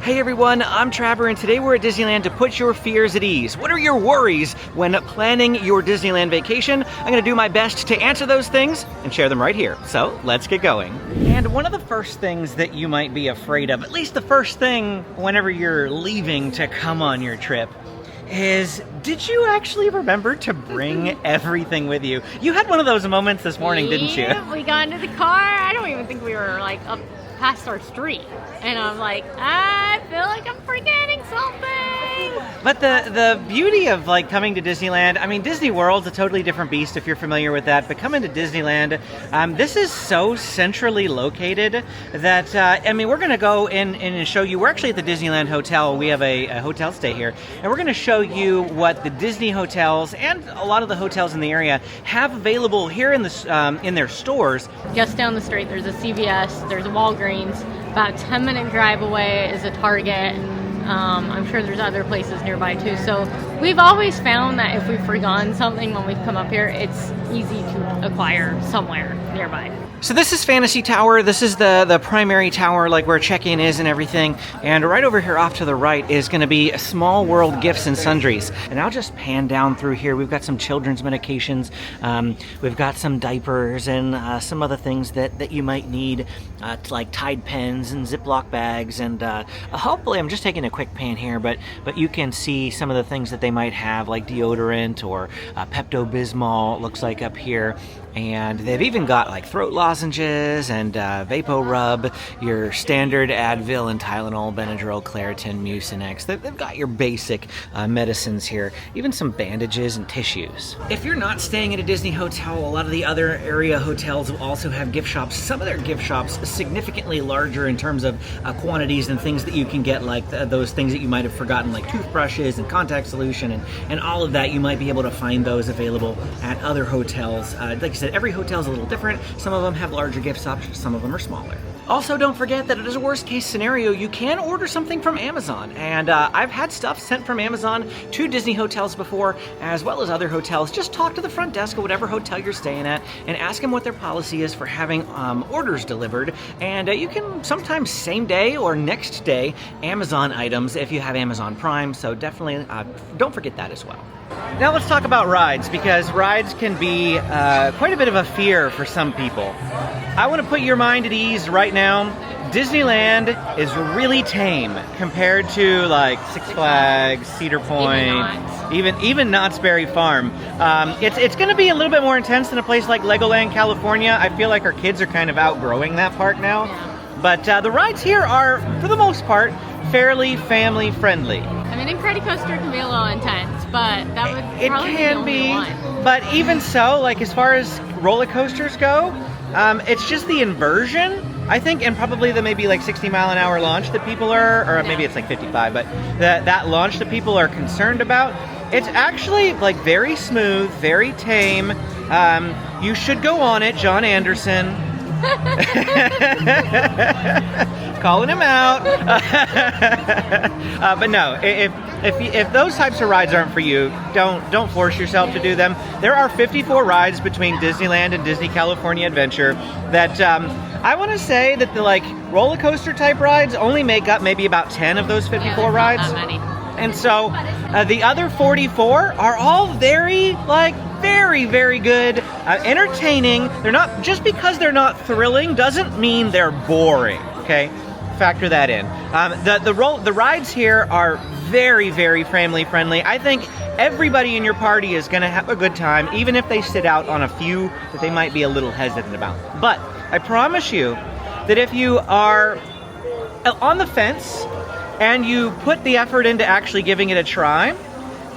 Hey everyone, I'm Trevor, and today we're at Disneyland to put your fears at ease. What are your worries when planning your Disneyland vacation? I'm going to do my best to answer those things and share them right here. So let's get going. And one of the first things that you might be afraid of, at least the first thing whenever you're leaving to come on your trip, is did you actually remember to bring everything with you? You had one of those moments this morning, didn't you? Yeah, we got into the car. I don't even think we were like up past our street. And I'm like, I feel like I'm forgetting something. But the beauty of like coming to Disneyland, I mean, Disney World's a totally different beast if you're familiar with that, but coming to Disneyland, this is so centrally located that, I mean, we're going to go in and show you, we're actually at the Disneyland Hotel. We have a hotel stay here, and we're going to show you what the Disney hotels and a lot of the hotels in the area have available here in their stores. Just down the street, there's a CVS, there's a Walgreens. About a 10-minute drive away is a Target. I'm sure there's other places nearby too. So we've always found that if we've forgotten something when we've come up here, it's easy to acquire somewhere nearby. So this is Fantasy Tower. This is the primary tower, like where check-in is and everything. And right over here off to the right is going to be Small World Gifts and Sundries. And I'll just pan down through here. We've got some children's medications. We've got some diapers and some other things that you might need, like Tide pens and Ziploc bags. And hopefully, I'm just taking a quick pan here, but you can see some of the things that they might have, like deodorant or Pepto-Bismol, it looks like up here. And they've even got like throat lozenges and Vapo Rub, your standard Advil and Tylenol, Benadryl, Claritin, Mucinex. They've got your basic medicines here, even some bandages and tissues. If you're not staying at a Disney hotel, a lot of the other area hotels will also have gift shops. Some of their gift shops are significantly larger in terms of quantities and things that you can get, like those things that you might have forgotten, like toothbrushes and contact solution and all of that. You might be able to find those available at other hotels. Like I said, every hotel is a little different. Some of them have larger gift shops, some of them are smaller. Also, don't forget that as a worst case scenario, you can order something from Amazon. And I've had stuff sent from Amazon to Disney hotels before, as well as other hotels. Just talk to the front desk of whatever hotel you're staying at and ask them what their policy is for having orders delivered. And you can sometimes same day or next day Amazon items if you have Amazon Prime. So definitely don't forget that as well. Now let's talk about rides, because rides can be quite a bit of a fear for some people. I want to put your mind at ease right now. Disneyland is really tame compared to like Six Flags, Cedar Point, even Knott's Berry Farm. It's going to be a little bit more intense than a place like Legoland, California. I feel like our kids are kind of outgrowing that park now. Yeah. But the rides here are, for the most part, fairly family friendly. I mean, Incredicoaster can be a little intense, but that would probably be the only one. But even so, like as far as roller coasters go, it's just the inversion, I think, and probably the maybe like 60-mile-an-hour launch that people are, or maybe it's like 55, but that launch that people are concerned about, it's actually like very smooth, very tame. You should go on it, John Anderson. Calling him out. But no, if those types of rides aren't for you, don't force yourself to do them. There are 54 rides between Disneyland and Disney California Adventure that I want to say that the like roller coaster type rides only make up maybe about 10 of those 54 rides. Not that many. And so the other 44 are all very good, entertaining. They're not, just because they're not thrilling doesn't mean they're boring, okay? Factor that in. The rides here are very family friendly. I think everybody in your party is gonna have a good time, even if they sit out on a few that they might be a little hesitant about. But I promise you that if you are on the fence and you put the effort into actually giving it a try,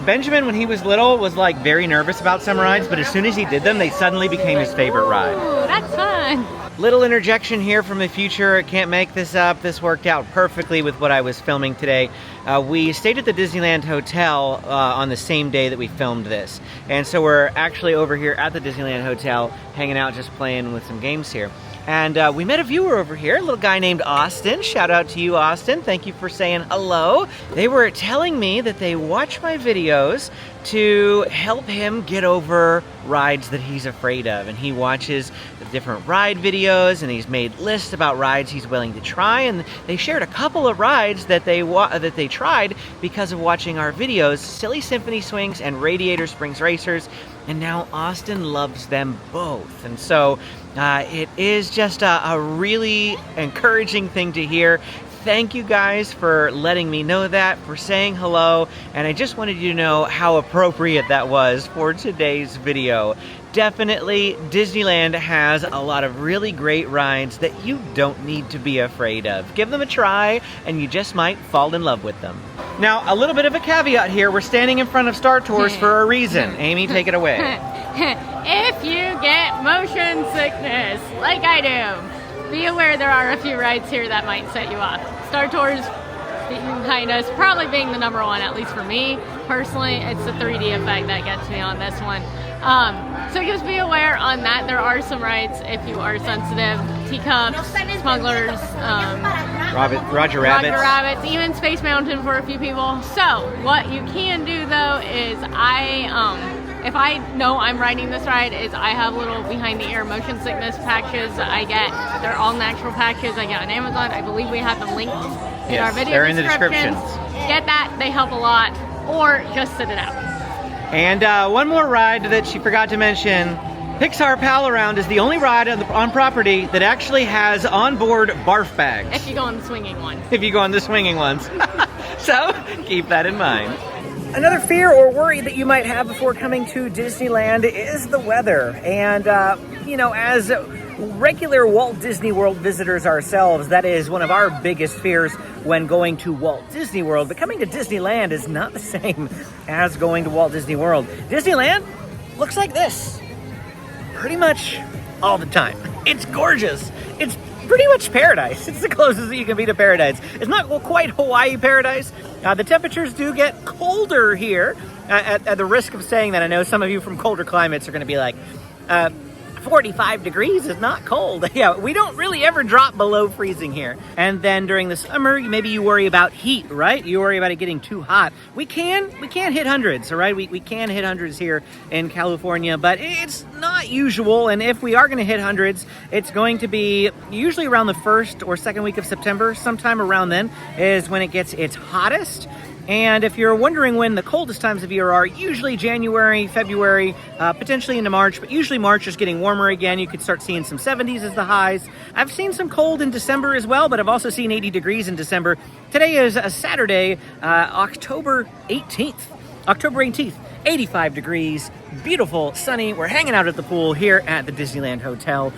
Benjamin, when he was little, was like very nervous about some rides, but as soon as he did them, they suddenly became his favorite ride. Ooh, that's fun. Little interjection here from the future. I can't make this up. This worked out perfectly with what I was filming today. We stayed at the Disneyland Hotel on the same day that we filmed this. And so we're actually over here at the Disneyland Hotel, hanging out, just playing with some games here. And we met a viewer over here, a little guy named Austin. Shout out to you, Austin. Thank you for saying hello. They were telling me that they watch my videos to help him get over rides that he's afraid of. And he watches the different ride videos, and he's made lists about rides he's willing to try. And they shared a couple of rides that they tried because of watching our videos: Silly Symphony Swings and Radiator Springs Racers. And now Austin loves them both. And so it is just a really encouraging thing to hear. Thank you guys for letting me know that, for saying hello, and I just wanted you to know how appropriate that was for today's video. Definitely, Disneyland has a lot of really great rides that you don't need to be afraid of. Give them a try, and you just might fall in love with them. Now, a little bit of a caveat here. We're standing in front of Star Tours for a reason. Amy, take it away. If you get motion sickness, like I do, be aware there are a few rides here that might set you off. Star Tours behind us, probably being the number one, at least for me personally. It's the 3D effect that gets me on this one. So just be aware on that. There are some rides if you are sensitive. Teacups, Smugglers, Roger Rabbits, even Space Mountain for a few people. So what you can do though is if I know I'm riding this ride, is I have little behind the ear motion sickness patches that I get. They're all natural patches I get on Amazon. I believe we have them linked in our video they're in the descriptions. Get that, they help a lot, or just sit it out. And one more ride that she forgot to mention. Pixar Pal Around is the only ride on property that actually has onboard barf bags. If you go on the swinging one. If you go on the swinging ones. So keep that in mind. Another fear or worry that you might have before coming to Disneyland is the weather. And, you know, as regular Walt Disney World visitors ourselves, that is one of our biggest fears when going to Walt Disney World. But coming to Disneyland is not the same as going to Walt Disney World. Disneyland looks like this pretty much all the time. It's gorgeous. It's pretty much paradise. It's the closest that you can be to paradise. It's not quite Hawaii paradise. The temperatures do get colder here. At the risk of saying that, I know some of you from colder climates are going to be like, 45 degrees is not cold. Yeah, we don't really ever drop below freezing here. And then during the summer, maybe you worry about heat, right? You worry about it getting too hot. We can hit hundreds, all right? We can hit hundreds here in California, but it's not usual. And if we are going to hit hundreds, it's going to be usually around the first or second week of September. Sometime around then is when it gets its hottest. And if you're wondering when the coldest times of year are, usually January, February, potentially into March, but usually March is getting warmer again. You could start seeing some 70s as the highs. I've seen some cold in December as well, but I've also seen 80 degrees in December. Today is a Saturday, October 18th. October 18th, 85 degrees, beautiful, sunny. We're hanging out at the pool here at the Disneyland Hotel.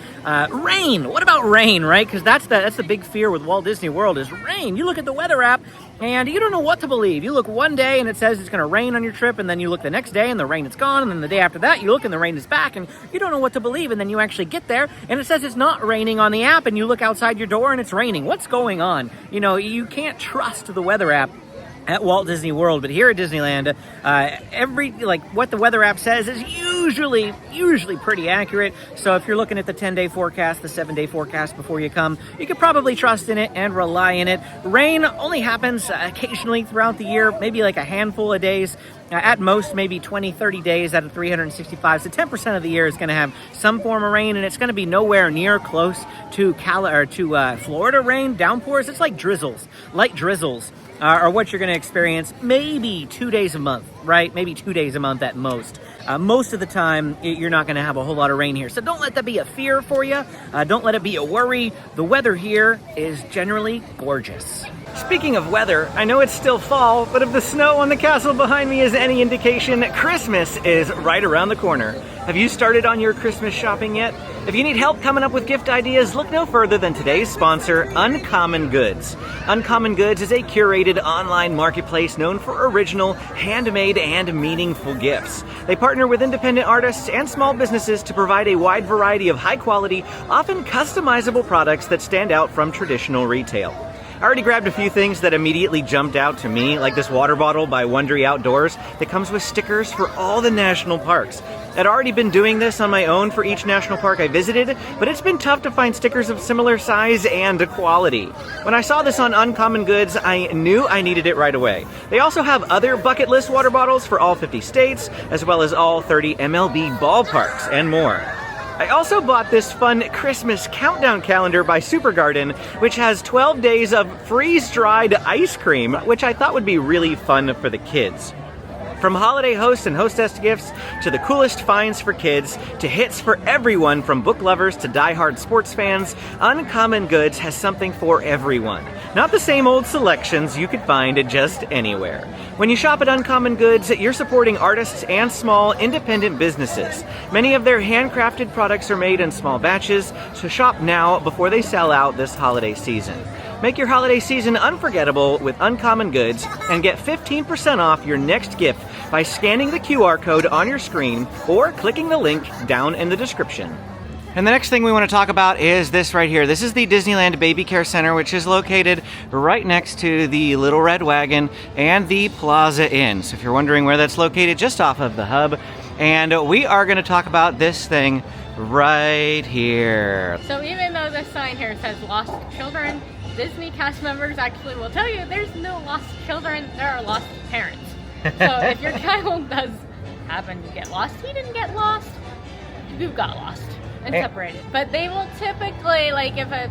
Rain, what about rain, right? Because that's the big fear with Walt Disney World is rain. You look at the weather app and you don't know what to believe. You look one day and it says it's going to rain on your trip, and then you look the next day and the rain is gone, and then the day after that you look and the rain is back, and you don't know what to believe, and then you actually get there and it says it's not raining on the app, and you look outside your door and it's raining. What's going on? You know, you can't trust the weather app at Walt Disney World, but here at Disneyland, what the weather app says is usually pretty accurate. So if you're looking at the 10-day forecast, the 7-day forecast before you come, you could probably trust in it and rely in it. Rain only happens occasionally throughout the year, maybe like a handful of days. At most, maybe 20, 30 days out of 365. So 10% of the year is going to have some form of rain, and it's going to be nowhere near close to Florida rain, downpours. It's like drizzles, light drizzles. Are what you're going to experience maybe 2 days a month, right? Maybe 2 days a month at most. Most of the time, you're not going to have a whole lot of rain here. So don't let that be a fear for you. Don't let it be a worry. The weather here is generally gorgeous. Speaking of weather, I know it's still fall, but if the snow on the castle behind me is any indication, Christmas is right around the corner. Have you started on your Christmas shopping yet? If you need help coming up with gift ideas, look no further than today's sponsor, Uncommon Goods. Uncommon Goods is a curated online marketplace known for original, handmade, and meaningful gifts. They partner with independent artists and small businesses to provide a wide variety of high-quality, often customizable products that stand out from traditional retail. I already grabbed a few things that immediately jumped out to me, like this water bottle by Wondery Outdoors that comes with stickers for all the national parks. I'd already been doing this on my own for each national park I visited, but it's been tough to find stickers of similar size and quality. When I saw this on Uncommon Goods, I knew I needed it right away. They also have other bucket list water bottles for all 50 states, as well as all 30 MLB ballparks and more. I also bought this fun Christmas countdown calendar by Super Garden, which has 12 days of freeze-dried ice cream, which I thought would be really fun for the kids. From holiday host and hostess gifts to the coolest finds for kids to hits for everyone from book lovers to die-hard sports fans, Uncommon Goods has something for everyone. Not the same old selections you could find just anywhere. When you shop at Uncommon Goods, you're supporting artists and small independent businesses. Many of their handcrafted products are made in small batches, so shop now before they sell out this holiday season. Make your holiday season unforgettable with Uncommon Goods and get 15% off your next gift by scanning the QR code on your screen or clicking the link down in the description. And the next thing we want to talk about is this right here. This is the Disneyland Baby Care Center, which is located right next to the Little Red Wagon and the Plaza Inn. So if you're wondering where that's located, just off of the hub. And we are going to talk about this thing right here. So even though this sign here says lost children, Disney cast members actually will tell you there's no lost children, there are lost parents. So if your child does happen to get lost, he didn't get lost, you got lost and separated. But they will typically, like if a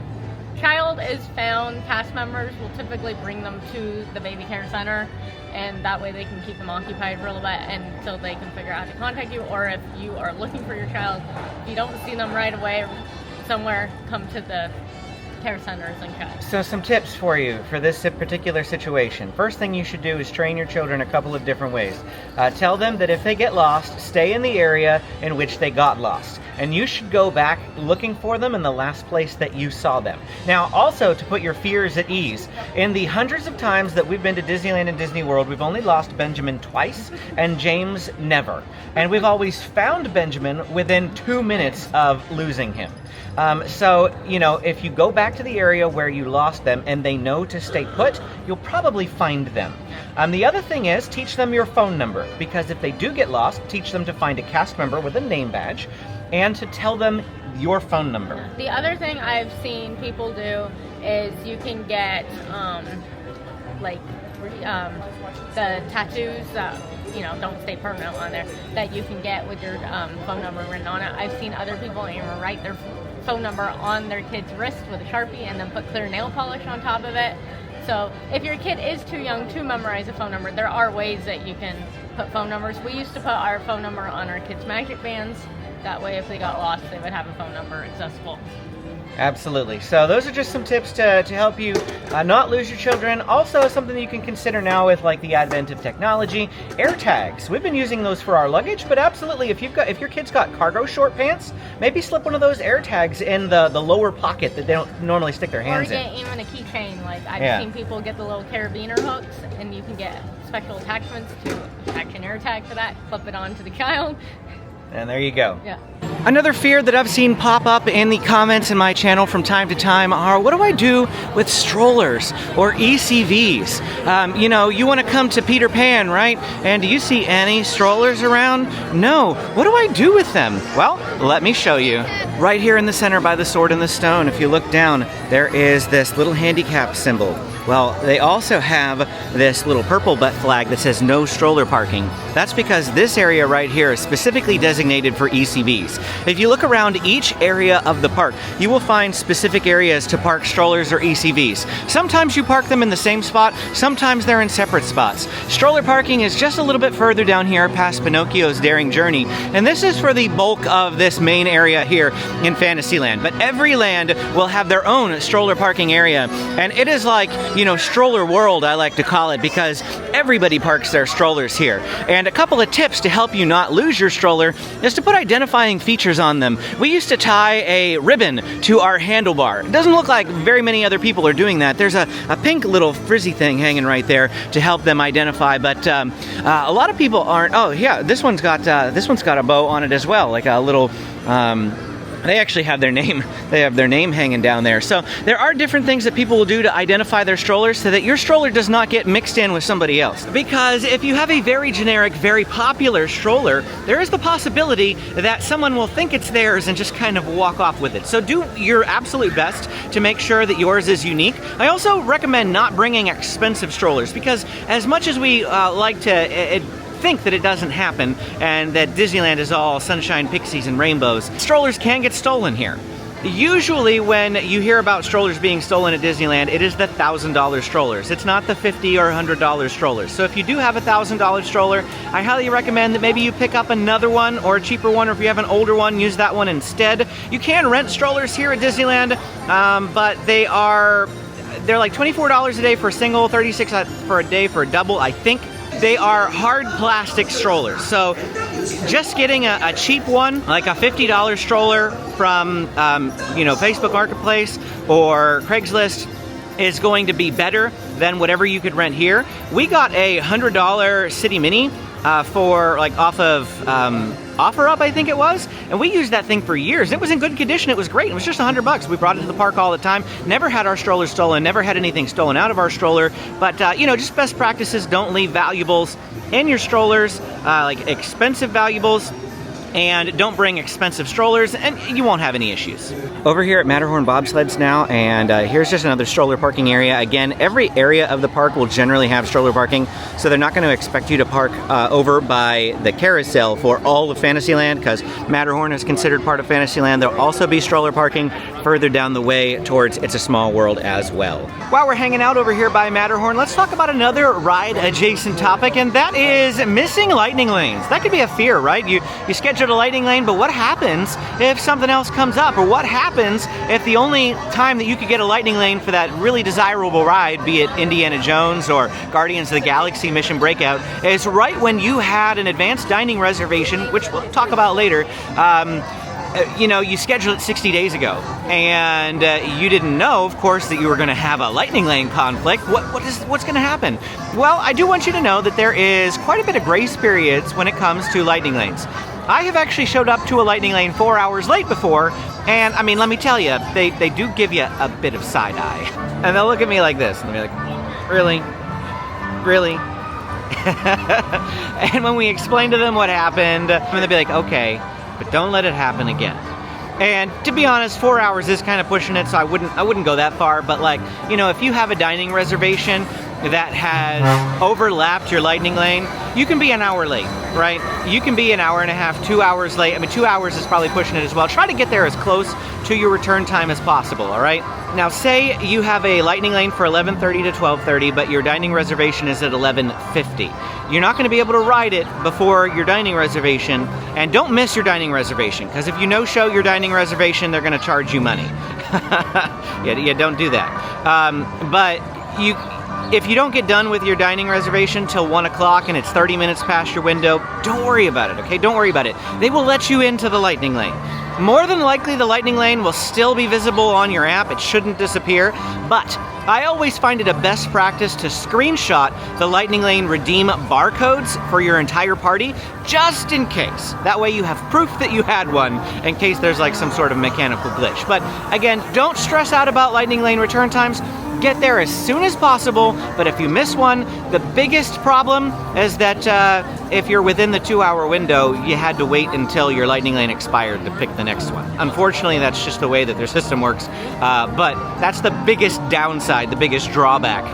child is found, cast members will typically bring them to the baby care center, and that way they can keep them occupied for a little bit until they can figure out how to contact you. Or if you are looking for your child, if you don't see them right away somewhere, come to the care centers and check. So some tips for you for this particular situation. First thing you should do is train your children a couple of different ways. Tell them that if they get lost, stay in the area in which they got lost. And you should go back looking for them in the last place that you saw them. Now, also to put your fears at ease, in the hundreds of times that we've been to Disneyland and Disney World, we've only lost Benjamin twice and James never. And we've always found Benjamin within 2 minutes of losing him. So, you know, if you go back to the area where you lost them and they know to stay put, you'll probably find them. The other thing is, teach them your phone number, because if they do get lost, teach them to find a cast member with a name badge and to tell them your phone number. The other thing I've seen people do is you can get the tattoos that, you know, don't stay permanent on there, that you can get with your phone number written on it. I've seen other people even write their phone number on their kid's wrist with a Sharpie and then put clear nail polish on top of it. So if your kid is too young to memorize a phone number, there are ways that you can put phone numbers. We used to put our phone number on our kids' magic bands. That way if they got lost, they would have a phone number accessible. Absolutely. So those are just some tips to help you not lose your children. Also, something that you can consider now with like the advent of technology, air tags. We've been using those for our luggage, but absolutely, if your kid's got cargo short pants, maybe slip one of those air tags in the lower pocket that they don't normally stick their hands in. Or get even a keychain. Like I've seen people get the little carabiner hooks, and you can get special attachments to attach an air tag for that. Clip it onto the child. And there you go. Yeah. Another fear that I've seen pop up in the comments in my channel from time to time are, what do I do with strollers or ECVs? You know, you want to come to Peter Pan, right? And do you see any strollers around? No. What do I do with them? Well, let me show you. Right here in the center by the Sword in the Stone, if you look down, there is this little handicap symbol. Well, they also have this little purple butt flag that says no stroller parking. That's because this area right here is specifically designated for ECVs. If you look around each area of the park, you will find specific areas to park strollers or ECVs. Sometimes you park them in the same spot, sometimes they're in separate spots. Stroller parking is just a little bit further down here past Pinocchio's Daring Journey, and this is for the bulk of this main area here in Fantasyland. But every land will have their own stroller parking area, and it is like, you know, stroller world, I like to call it, because everybody parks their strollers here. And a couple of tips to help you not lose your stroller is to put identifying features on them. We used to tie a ribbon to our handlebar. It doesn't look like very many other people are doing that. There's a pink little frizzy thing hanging right there to help them identify, but a lot of people aren't. Oh yeah, this one's got a bow on it as well, like a little They actually have their name. They have their name hanging down there. So there are different things that people will do to identify their strollers so that your stroller does not get mixed in with somebody else. Because if you have a very generic, very popular stroller, there is the possibility that someone will think it's theirs and just kind of walk off with it. So do your absolute best to make sure that yours is unique. I also recommend not bringing expensive strollers because as much as we like to think that it doesn't happen and that Disneyland is all sunshine, pixies, and rainbows, strollers can get stolen here. Usually when you hear about strollers being stolen at Disneyland, it is the $1,000 strollers. It's not the $50 or $100 strollers. So if you do have a $1,000 stroller, I highly recommend that maybe you pick up another one or a cheaper one, or if you have an older one, use that one instead. You can rent strollers here at Disneyland, but they're like $24 a day for a single, $36 for a day for a double, I think. They are hard plastic strollers, so just getting a cheap one, like a $50 stroller from Facebook Marketplace or Craigslist, is going to be better than whatever you could rent here. We got a $100 City Mini for off of OfferUp, I think it was, and we used that thing for years. It was in good condition. It was great. It was just $100. We brought it to the park all the time. Never had our stroller stolen. Never had anything stolen out of our stroller. But just best practices: don't leave valuables in your strollers, like expensive valuables. And don't bring expensive strollers, and you won't have any issues. Over here at Matterhorn Bobsleds now, and here's just another stroller parking area. Again, every area of the park will generally have stroller parking, so they're not going to expect you to park over by the carousel for all of Fantasyland, because Matterhorn is considered part of Fantasyland. There'll also be stroller parking further down the way towards It's a Small World as well. While we're hanging out over here by Matterhorn, let's talk about another ride-adjacent topic, and that is missing lightning lanes. That could be a fear, right? You schedule a lightning lane, but what happens if something else comes up? Or what happens if the only time that you could get a lightning lane for that really desirable ride, be it Indiana Jones or Guardians of the Galaxy Mission Breakout, is right when you had an advanced dining reservation, which we'll talk about later. You scheduled it 60 days ago, and you didn't know, of course, that you were going to have a lightning lane conflict. What's going to happen? Well, I do want you to know that there is quite a bit of grace periods when it comes to lightning lanes. I have actually showed up to a lightning lane 4 hours late before, and I mean, let me tell you, they do give you a bit of side eye. And they'll look at me like this, and they'll be like, really? Really? And when we explain to them what happened, they'll be like, okay, but don't let it happen again. And to be honest, 4 hours is kind of pushing it, so I wouldn't go that far, but if you have a dining reservation that has overlapped your lightning lane, you can be an hour late, right? You can be an hour and a half, 2 hours late. I mean, 2 hours is probably pushing it as well. Try to get there as close to your return time as possible, all right? Now, say you have a lightning lane for 11:30 to 12:30, but your dining reservation is at 11:50. You're not going to be able to ride it before your dining reservation, and don't miss your dining reservation, because if you no-show your dining reservation, they're going to charge you money. Yeah, don't do that. But if you don't get done with your dining reservation till 1 o'clock and it's 30 minutes past your window, don't worry about it, okay? Don't worry about it. They will let you into the lightning lane. More than likely, the lightning lane will still be visible on your app. It shouldn't disappear, but I always find it a best practice to screenshot the lightning lane redeem barcodes for your entire party, just in case. That way you have proof that you had one in case there's some sort of mechanical glitch. But again, don't stress out about lightning lane return times. Get there as soon as possible, but if you miss one, the biggest problem is that if you're within the 2 hour window, you had to wait until your lightning lane expired to pick the next one. Unfortunately, that's just the way that their system works, but that's the biggest downside, the biggest drawback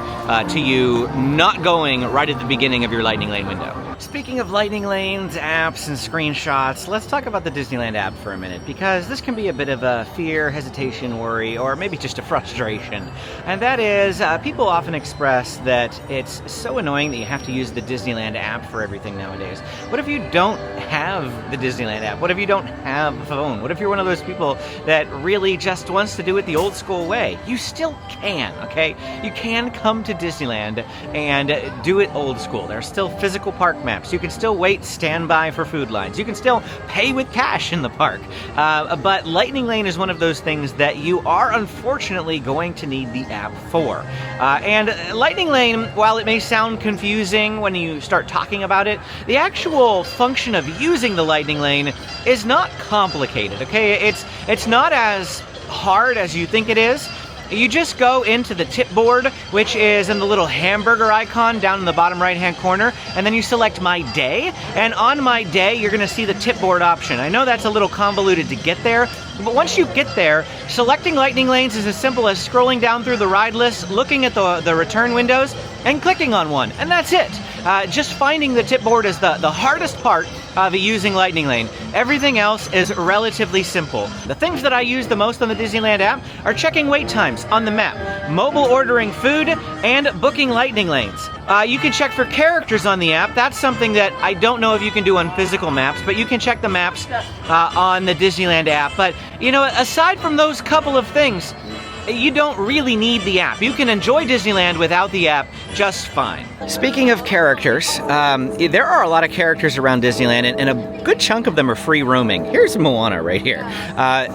to you not going right at the beginning of your lightning lane window. Speaking of lightning lanes, apps, and screenshots, let's talk about the Disneyland app for a minute, because this can be a bit of a fear, hesitation, worry, or maybe just a frustration. And that is, people often express that it's so annoying that you have to use the Disneyland app for everything nowadays. What if you don't have the Disneyland app? What if you don't have a phone? What if you're one of those people that really just wants to do it the old school way? You still can, okay? You can come to Disneyland and do it old school. There are still physical park maps. You can still wait standby for food lines. You can still pay with cash in the park. But Lightning Lane is one of those things that you are unfortunately going to need the app for. And Lightning Lane, while it may sound confusing when you start talking about it, the actual function of using the lightning lane is not complicated, okay? It's not as hard as you think it is. You just go into the tip board, which is in the little hamburger icon down in the bottom right-hand corner, and then you select My Day, and on My Day, you're gonna see the tip board option. I know that's a little convoluted to get there, but once you get there, selecting lightning lanes is as simple as scrolling down through the ride list, looking at the return windows, and clicking on one, and that's it. Just finding the tip board is the hardest part of using lightning lane. Everything else is relatively simple. The things that I use the most on the Disneyland app are checking wait times on the map, mobile ordering food, and booking lightning lanes. You can check for characters on the app. That's something that I don't know if you can do on physical maps, but you can check the maps on the Disneyland app. But, you know, aside from those couple of things, you don't really need the app. You can enjoy Disneyland without the app just fine. Speaking of characters, there are a lot of characters around Disneyland, and a good chunk of them are free roaming. Here's Moana right here.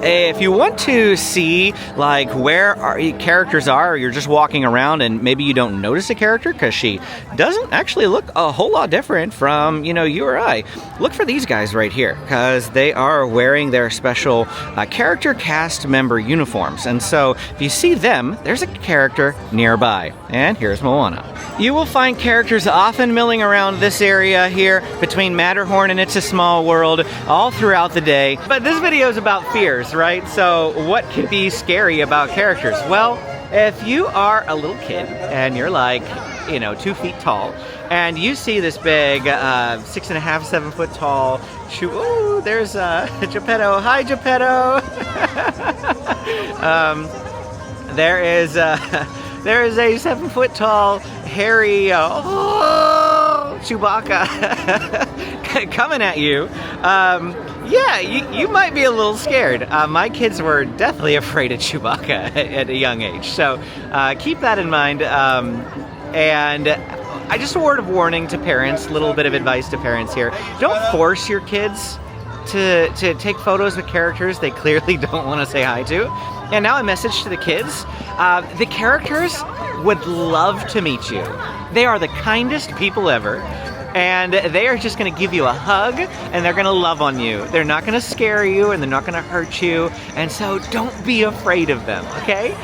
If you want to see like where characters are, or you're just walking around and maybe you don't notice a character because she doesn't actually look a whole lot different from, you know, you or I, look for these guys right here because they are wearing their special character cast member uniforms. And so if you see them, there's a character nearby. And here's Moana. You will find characters often milling around this area here between Matterhorn and It's a Small World all throughout the day. But this video is about fears, right? So what could be scary about characters? Well, if you are a little kid and you're like, you know, 2 feet tall, and you see this big 6.5, 7 foot tall ooh, there's Geppetto. Hi, Geppetto. There is a 7 foot tall, hairy Chewbacca coming at you. Yeah, you might be a little scared. My kids were definitely afraid of Chewbacca at a young age, so keep that in mind. And just a word of warning to parents, little bit of advice to parents here. Don't force your kids to take photos with characters they clearly don't want to say hi to. And now a message to the kids. The characters would love to meet you. They are the kindest people ever. And they are just going to give you a hug, and they're going to love on you. They're not going to scare you, and they're not going to hurt you. And so don't be afraid of them, okay?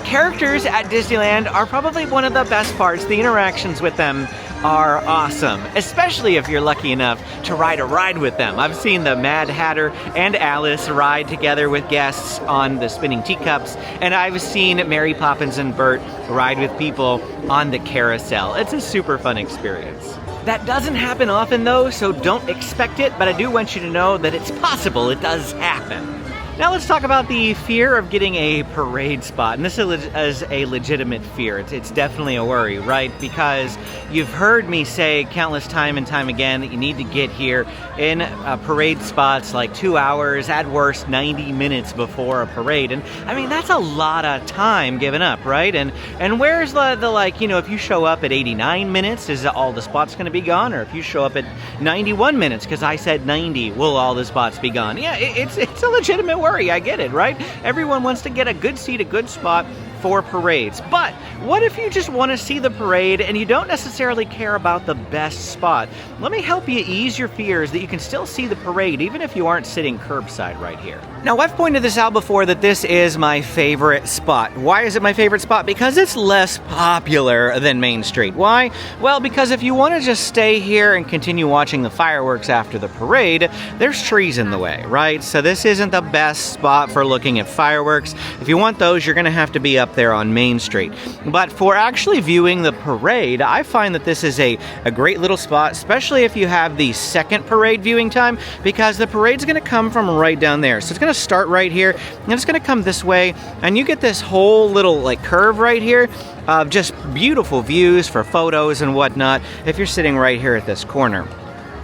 Characters at Disneyland are probably one of the best parts. The interactions with them are awesome, especially if you're lucky enough to ride a ride with them. I've seen the Mad Hatter and Alice ride together with guests on the spinning teacups, and I've seen Mary Poppins and Bert ride with people on the carousel. It's a super fun experience. That doesn't happen often though, so don't expect it, but I do want you to know that it's possible it does happen. Now let's talk about the fear of getting a parade spot, and this is a legitimate fear. It's definitely a worry, right? Because you've heard me say countless time and time again that you need to get here in parade spots like 2 hours, at worst 90 minutes before a parade, and I mean that's a lot of time given up, right? And where's the like, you know, if you show up at 89 minutes, is all the spots going to be gone? Or if you show up at 91 minutes, because I said 90, will all the spots be gone? Yeah, it's a legitimate worry. I get it, right? Everyone wants to get a good seat, a good spot for parades. But what if you just want to see the parade and you don't necessarily care about the best spot? Let me help you ease your fears that you can still see the parade even if you aren't sitting curbside right here. Now, I've pointed this out before that this is my favorite spot. Why is it my favorite spot? Because it's less popular than Main Street. Why? Well, because if you want to just stay here and continue watching the fireworks after the parade, there's trees in the way, right? So this isn't the best spot for looking at fireworks. If you want those, you're going to have to be up there on Main Street. But for actually viewing the parade, I find that this is a great little spot, especially if you have the second parade viewing time, because the parade's going to come from right down there. So it's going to start right here, and it's going to come this way, and you get this whole little like curve right here of just beautiful views for photos and whatnot if you're sitting right here at this corner.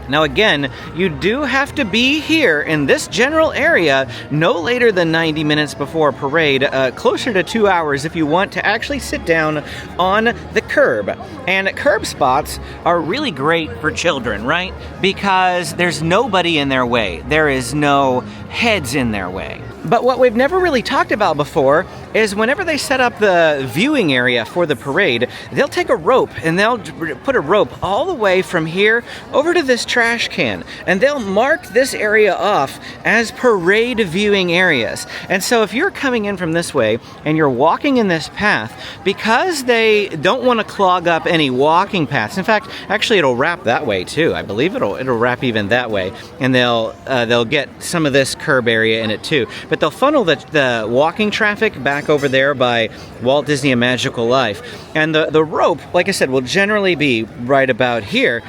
Now again, you do have to be here in this general area no later than 90 minutes before a parade, closer to 2 hours if you want to actually sit down on the curb. And curb spots are really great for children, right? Because there's nobody in their way. There is no heads in their way. But what we've never really talked about before is whenever they set up the viewing area for the parade, they'll take a rope and they'll put a rope all the way from here over to this trash can, and they'll mark this area off as parade viewing areas. And so if you're coming in from this way and you're walking in this path, because they don't want to clog up any walking paths, in fact, actually it'll wrap that way too. I believe it'll wrap even that way, and they'll get some of this curb area in it too. But they'll funnel the walking traffic back over there by Walt Disney and Magical Life. And the rope, like I said, will generally be right about here.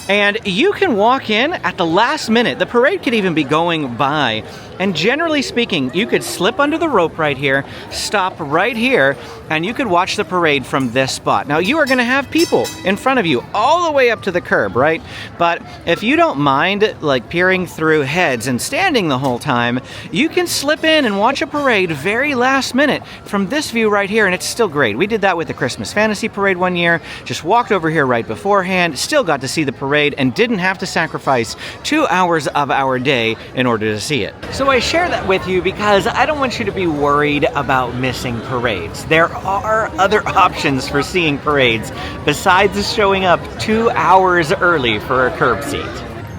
And you can walk in at the last minute. The parade could even be going by. And generally speaking, you could slip under the rope right here, stop right here, and you could watch the parade from this spot. Now, you are going to have people in front of you all the way up to the curb, right? But if you don't mind, like, peering through heads and standing the whole time, you can slip in and watch a parade very last minute from this view right here, and it's still great. We did that with the Christmas Fantasy Parade one year. Just walked over here right beforehand, still got to see the parade, and didn't have to sacrifice 2 hours of our day in order to see it. So I share that with you because I don't want you to be worried about missing parades. There are other options for seeing parades besides showing up 2 hours early for a curb seat.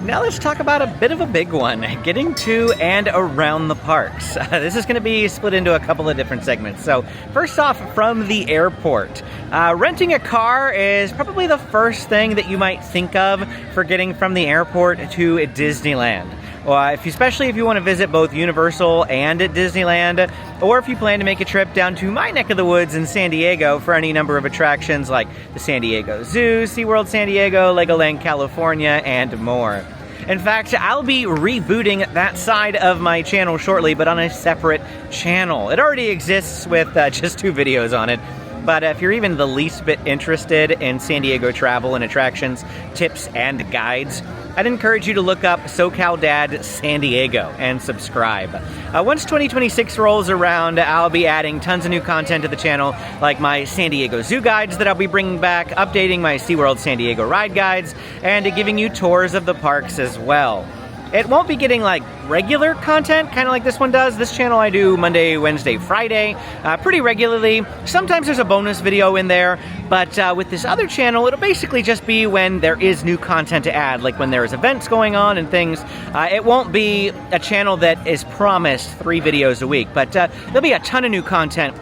Now let's talk about a bit of a big one, getting to and around the parks. This is going to be split into a couple of different segments. So first off, from the airport. Renting a car is probably the first thing that you might think of for getting from the airport to Disneyland. Especially if you want to visit both Universal and Disneyland, or if you plan to make a trip down to my neck of the woods in San Diego for any number of attractions like the San Diego Zoo, SeaWorld San Diego, Legoland California, and more. In fact, I'll be rebooting that side of my channel shortly, but on a separate channel. It already exists with just 2 videos on it. But if you're even the least bit interested in San Diego travel and attractions, tips, and guides, I'd encourage you to look up SoCal Dad San Diego and subscribe. Once 2026 rolls around, I'll be adding tons of new content to the channel, like my San Diego Zoo guides that I'll be bringing back, updating my SeaWorld San Diego ride guides, and giving you tours of the parks as well. It won't be getting like regular content, kind of like this one does. This channel I do Monday, Wednesday, Friday, pretty regularly. Sometimes there's a bonus video in there, but with this other channel, it'll basically just be when there is new content to add, like when there's events going on and things. It won't be a channel that is promised 3 videos a week, but there'll be a ton of new content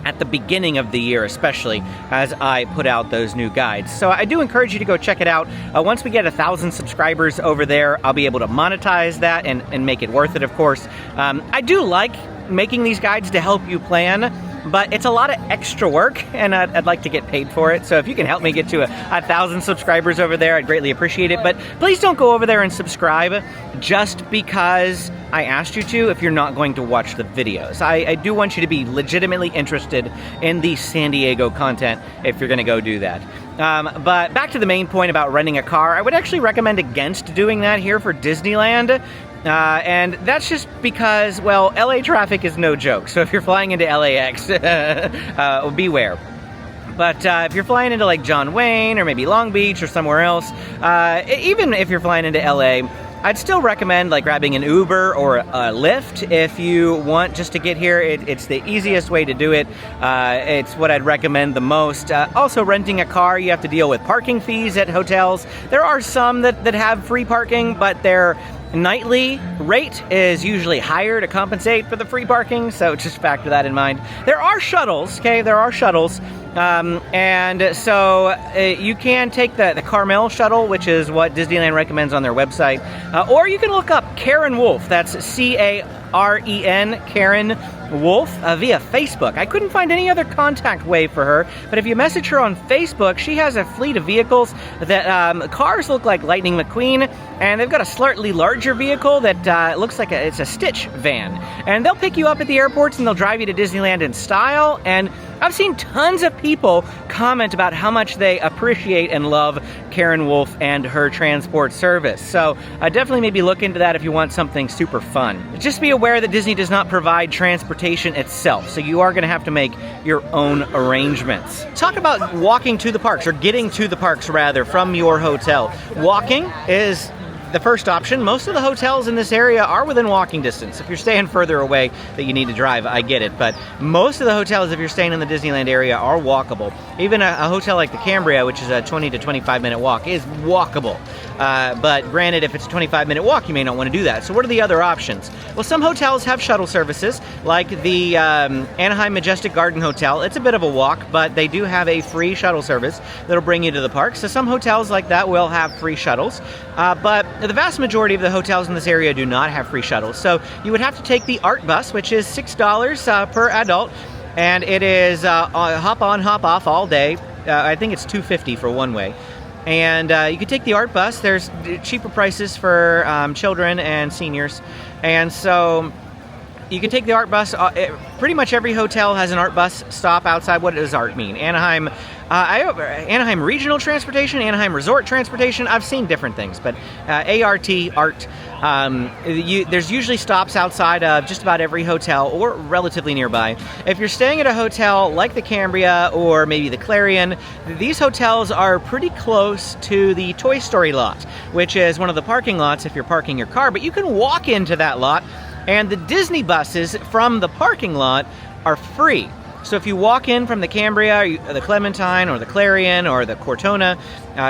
at the beginning of the year, especially as I put out those new guides. So I do encourage you to go check it out. Once we get 1,000 subscribers over there, I'll be able to monetize that and make it worth it, of course. I do like making these guides to help you plan, but it's a lot of extra work, and I'd like to get paid for it. So if you can help me get to 1,000 subscribers over there, I'd greatly appreciate it. But please don't go over there and subscribe just because I asked you to if you're not going to watch the videos. I do want you to be legitimately interested in the San Diego content if you're going to go do that. But back to the main point about renting a car, I would actually recommend against doing that here for Disneyland. And that's just because, well, LA traffic is no joke. So if you're flying into LAX, beware. But if you're flying into like John Wayne or maybe Long Beach or somewhere else, even if you're flying into LA, I'd still recommend like grabbing an Uber or a Lyft if you want just to get here. It's the easiest way to do it. It's what I'd recommend the most. Also, renting a car, you have to deal with parking fees at hotels. There are some that have free parking, but their nightly rate is usually higher to compensate for the free parking, so just factor that in mind. There are shuttles, okay? There are shuttles. And so you can take the Carmel shuttle, which is what Disneyland recommends on their website, or you can look up Karen Wolf. That's Caren, Karen Wolf, via Facebook. I couldn't find any other contact way for her, but if you message her on Facebook, she has a fleet of vehicles that cars look like Lightning McQueen, and they've got a slightly larger vehicle that looks like it's a Stitch van. And they'll pick you up at the airports and they'll drive you to Disneyland in style, and I've seen tons of people comment about how much they appreciate and love Karen Wolf and her transport service. So definitely maybe look into that if you want something super fun. Just be aware that Disney does not provide transportation itself, so you are going to have to make your own arrangements. Talk about walking to the parks, or getting to the parks rather, from your hotel. Walking is the first option. Most of the hotels in this area are within walking distance. If you're staying further away that you need to drive, I get it. But most of the hotels, if you're staying in the Disneyland area, are walkable. Even a hotel like the Cambria, which is a 20 to 25 minute walk, is walkable. But granted, if it's a 25-minute walk, you may not want to do that. So what are the other options? Well, some hotels have shuttle services, like the Anaheim Majestic Garden Hotel. It's a bit of a walk, but they do have a free shuttle service that'll bring you to the park. So some hotels like that will have free shuttles, but the vast majority of the hotels in this area do not have free shuttles. So you would have to take the Art Bus, which is $6 per adult, and it is hop on, hop off all day. I think it's $2.50 for one way. And you can take the Art Bus. There's cheaper prices for children and seniors. And so you can take the Art Bus. Pretty much every hotel has an Art Bus stop outside. What does Art mean? Anaheim Regional Transportation, Anaheim Resort Transportation. I've seen different things, but ART, Art. There's usually stops outside of just about every hotel or relatively nearby. If you're staying at a hotel like the Cambria or maybe the Clarion, these hotels are pretty close to the Toy Story lot, which is one of the parking lots if you're parking your car, but you can walk into that lot, and the Disney buses from the parking lot are free. So if you walk in from the Cambria, or the Clementine, or the Clarion, or the Cortona,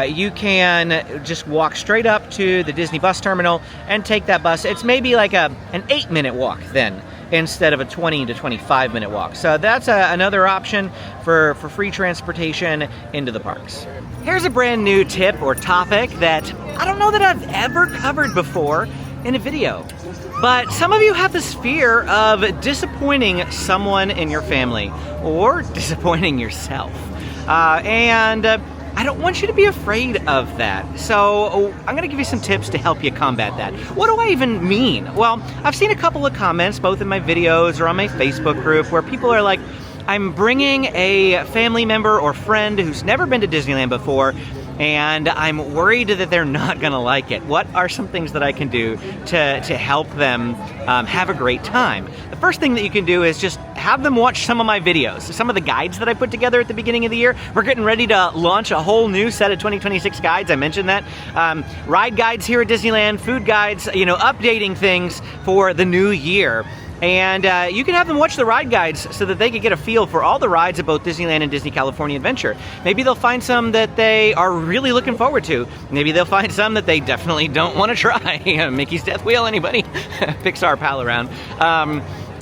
you can just walk straight up to the Disney bus terminal and take that bus. It's maybe like an 8-minute walk then, instead of a 20 to 25-minute walk. So that's another option for free transportation into the parks. Here's a brand new tip or topic that I don't know that I've ever covered before in a video. But some of you have this fear of disappointing someone in your family or disappointing yourself. And I don't want you to be afraid of that. So I'm going to give you some tips to help you combat that. What do I even mean? Well, I've seen a couple of comments, both in my videos or on my Facebook group, where people are like, I'm bringing a family member or friend who's never been to Disneyland before, and I'm worried that they're not going to like it. What are some things that I can do to help them have a great time? The first thing that you can do is just have them watch some of my videos, some of the guides that I put together at the beginning of the year. We're getting ready to launch a whole new set of 2026 guides. I mentioned that. Ride guides here at Disneyland, food guides, updating things for the new year. And you can have them watch the ride guides so that they can get a feel for all the rides at both Disneyland and Disney California Adventure. Maybe they'll find some that they are really looking forward to. Maybe they'll find some that they definitely don't want to try. Mickey's Death Wheel, anybody? Pixar Pal Around.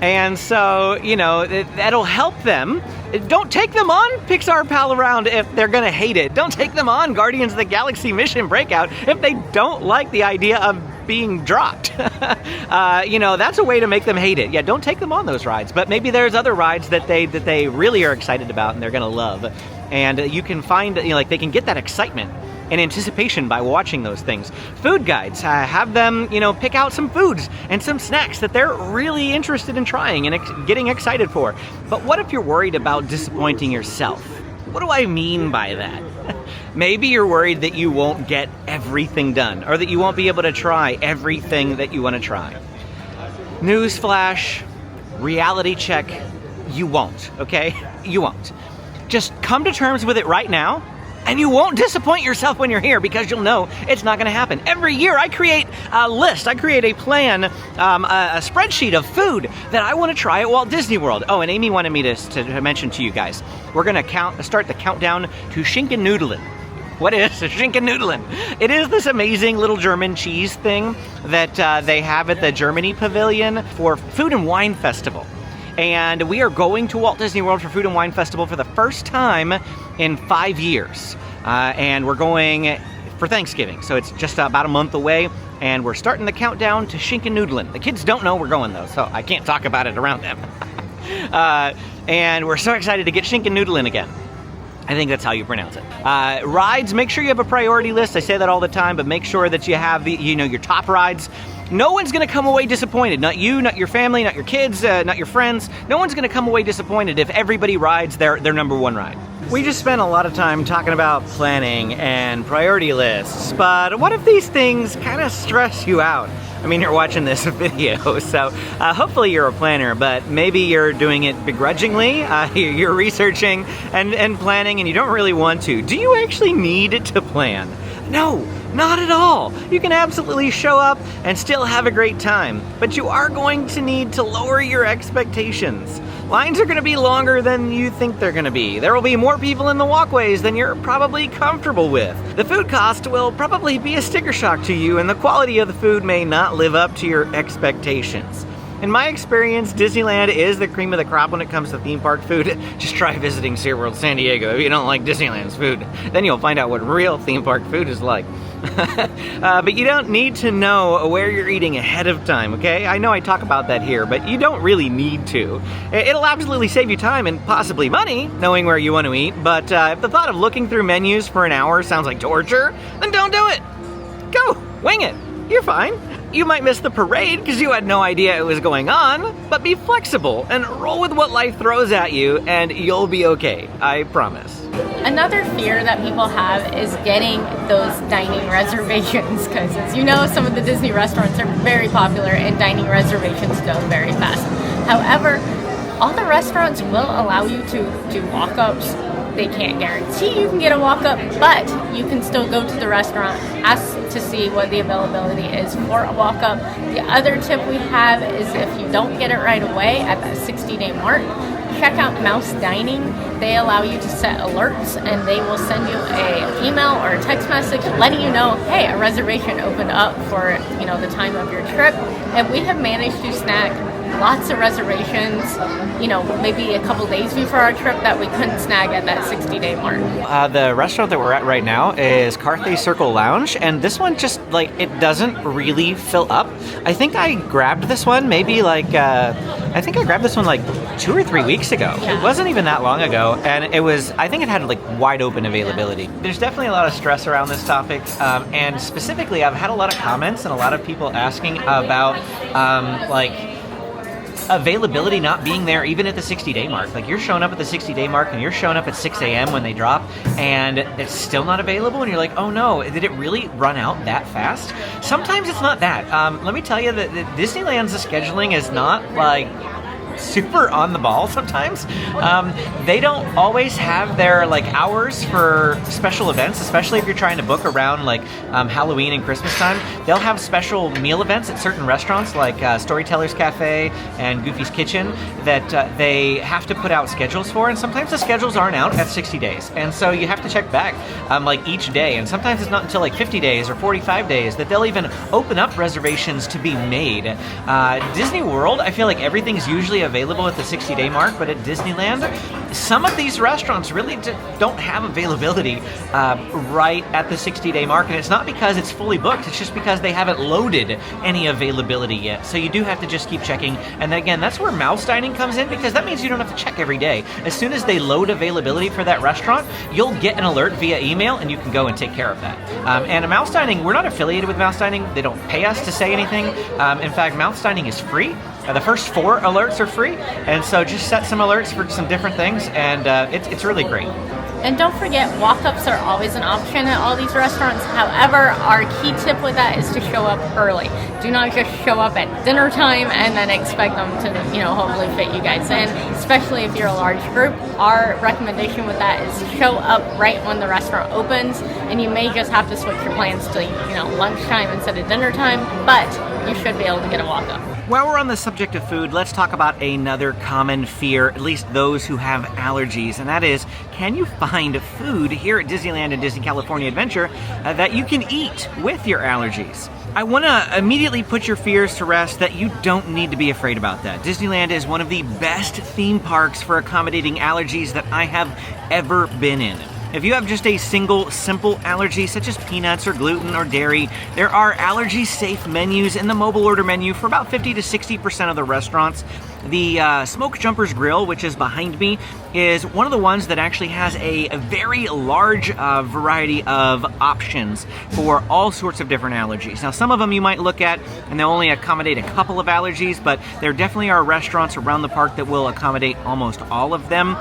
And so, that'll help them. Don't take them on Pixar Pal Around if they're going to hate it. Don't take them on Guardians of the Galaxy Mission Breakout if they don't like the idea of being dropped. That's a way to make them hate it. Yeah, don't take them on those rides. But maybe there's other rides that they really are excited about and they're going to love. And you can find, they can get that excitement and anticipation by watching those things. Food guides, have them, pick out some foods and some snacks that they're really interested in trying and getting excited for. But what if you're worried about disappointing yourself? What do I mean by that? Maybe you're worried that you won't get everything done or that you won't be able to try everything that you want to try. Newsflash, reality check, you won't, okay? You won't. Just come to terms with it right now, and you won't disappoint yourself when you're here because you'll know it's not going to happen. Every year I create a list, I create a plan, a spreadsheet of food that I want to try at Walt Disney World. Oh, and Amy wanted me to mention to you guys, we're going to start the countdown to Schinken-Noodlen. What is a Schinken-Noodlen? It is this amazing little German cheese thing that they have at the Germany Pavilion for Food and Wine Festival. And we are going to Walt Disney World for Food and Wine Festival for the first time in 5 years. And we're going for Thanksgiving, so it's just about a month away. And we're starting the countdown to Schinken-Noodlen. The kids don't know we're going, though, so I can't talk about it around them. And we're so excited to get Schinken-Noodlen again. I think that's how you pronounce it. Rides, make sure you have a priority list. I say that all the time, but make sure that you have your top rides. No one's going to come away disappointed. Not you, not your family, not your kids, not your friends. No one's going to come away disappointed if everybody rides their number one ride. We just spent a lot of time talking about planning and priority lists, but what if these things kind of stress you out? I mean, you're watching this video, so hopefully you're a planner, but maybe you're doing it begrudgingly. You're researching and planning and you don't really want to. Do you actually need to plan? No, not at all. You can absolutely show up and still have a great time, but you are going to need to lower your expectations. Lines are going to be longer than you think they're going to be. There will be more people in the walkways than you're probably comfortable with. The food cost will probably be a sticker shock to you, and the quality of the food may not live up to your expectations. In my experience, Disneyland is the cream of the crop when it comes to theme park food. Just try visiting SeaWorld San Diego if you don't like Disneyland's food. Then you'll find out what real theme park food is like. But you don't need to know where you're eating ahead of time, okay? I know I talk about that here, but you don't really need to. It'll absolutely save you time and possibly money knowing where you want to eat, but if the thought of looking through menus for an hour sounds like torture, then don't do it. Go, wing it. You're fine. You might miss the parade because you had no idea it was going on, but be flexible and roll with what life throws at you and you'll be okay, I promise. Another fear that people have is getting those dining reservations because, as you know, some of the Disney restaurants are very popular and dining reservations go very fast. However, all the restaurants will allow you to do walk-ups. They can't guarantee you can get a walk-up, but you can still go to the restaurant, ask to see what the availability is for a walk-up. The other tip we have is if you don't get it right away at that 60-day mark, check out Mouse Dining. They allow you to set alerts and they will send you an email or a text message letting you know, hey, a reservation opened up for the time of your trip. And we have managed to snag lots of reservations, maybe a couple days before our trip that we couldn't snag at that 60-day mark. The restaurant that we're at right now is Carthay Circle Lounge, and this one just, it doesn't really fill up. I think I grabbed this one maybe 2 or 3 weeks ago. Yeah. It wasn't even that long ago, and I think it had wide open availability. Yeah. There's definitely a lot of stress around this topic, and specifically I've had a lot of comments and a lot of people asking about availability not being there even at the 60-day mark. You're showing up at the 60-day mark and you're showing up at 6 a.m. when they drop and it's still not available and you're like, oh no, did it really run out that fast? Sometimes it's not that. Let me tell you that Disneyland's scheduling is not super on the ball sometimes. They don't always have their hours for special events, especially if you're trying to book around Halloween and Christmas time. They'll have special meal events at certain restaurants like Storyteller's Cafe and Goofy's Kitchen that they have to put out schedules for, and sometimes the schedules aren't out at 60 days. And so you have to check back each day, and sometimes it's not until 50 days or 45 days that they'll even open up reservations to be made. Disney World, I feel like everything's usually available at the 60-day mark, but at Disneyland, some of these restaurants really don't have availability right at the 60-day mark, and it's not because it's fully booked, it's just because they haven't loaded any availability yet. So you do have to just keep checking, and then again, that's where Mouse Dining comes in, because that means you don't have to check every day. As soon as they load availability for that restaurant, you'll get an alert via email, and you can go and take care of that. And a Mouse Dining, we're not affiliated with Mouse Dining. They don't pay us to say anything. In fact, Mouse Dining is free. The first 4 alerts are free, and so just set some alerts for some different things, and it's really great. And don't forget, walk-ups are always an option at all these restaurants. However, our key tip with that is to show up early. Do not just show up at dinner time and then expect them to, hopefully fit you guys in, especially if you're a large group. Our recommendation with that is to show up right when the restaurant opens, and you may just have to switch your plans to, lunchtime instead of dinner time, but you should be able to get a walk-up. While we're on the subject of food, let's talk about another common fear, at least those who have allergies, and that is, can you find food here at Disneyland and Disney California Adventure that you can eat with your allergies? I want to immediately put your fears to rest that you don't need to be afraid about that. Disneyland is one of the best theme parks for accommodating allergies that I have ever been in. If you have just a single, simple allergy, such as peanuts or gluten or dairy, there are allergy-safe menus in the mobile order menu for about 50 to 60% of the restaurants. The Smoke Jumpers Grill, which is behind me, is one of the ones that actually has a very large variety of options for all sorts of different allergies. Now, some of them you might look at and they'll only accommodate a couple of allergies, but there definitely are restaurants around the park that will accommodate almost all of them.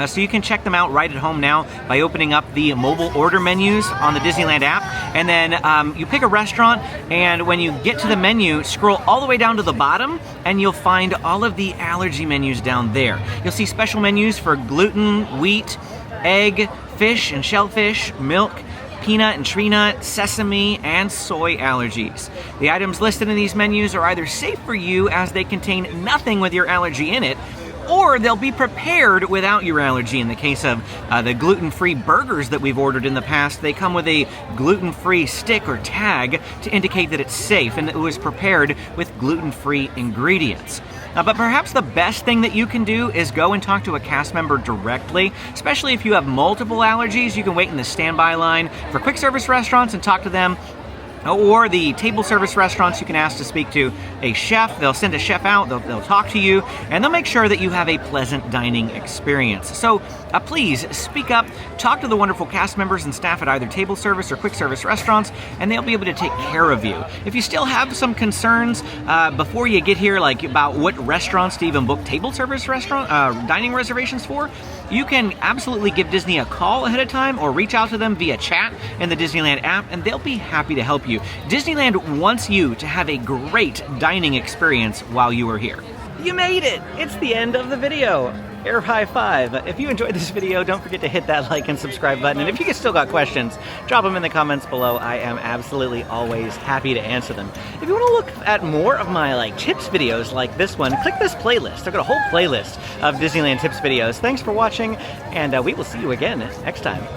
So you can check them out right at home now by opening up the mobile order menus on the Disneyland app, and then you pick a restaurant, and when you get to the menu, scroll all the way down to the bottom and you'll find all of the allergy menus down there. You'll see special menus for gluten, wheat, egg, fish and shellfish, milk, peanut and tree nut, sesame, and soy allergies. The items listed in these menus are either safe for you as they contain nothing with your allergy in it, or they'll be prepared without your allergy. In the case of the gluten-free burgers that we've ordered in the past, they come with a gluten-free stick or tag to indicate that it's safe and it was prepared with gluten-free ingredients. But perhaps the best thing that you can do is go and talk to a cast member directly, especially if you have multiple allergies. You can wait in the standby line for quick service restaurants and talk to them. Or the table service restaurants, you can ask to speak to a chef. They'll send a chef out, they'll talk to you, and they'll make sure that you have a pleasant dining experience. So please speak up, talk to the wonderful cast members and staff at either table service or quick service restaurants, and they'll be able to take care of you. If you still have some concerns before you get here, like about what restaurants to even book table service restaurant dining reservations for, you can absolutely give Disney a call ahead of time or reach out to them via chat in the Disneyland app, and they'll be happy to help you. Disneyland wants you to have a great dining experience while you are here. You made it! It's the end of the video. Air high five. If you enjoyed this video, don't forget to hit that like and subscribe button. And if you still got questions, drop them in the comments below. I am absolutely always happy to answer them. If you want to look at more of my tips videos like this one, click this playlist. I've got a whole playlist of Disneyland tips videos. Thanks for watching, and we will see you again next time.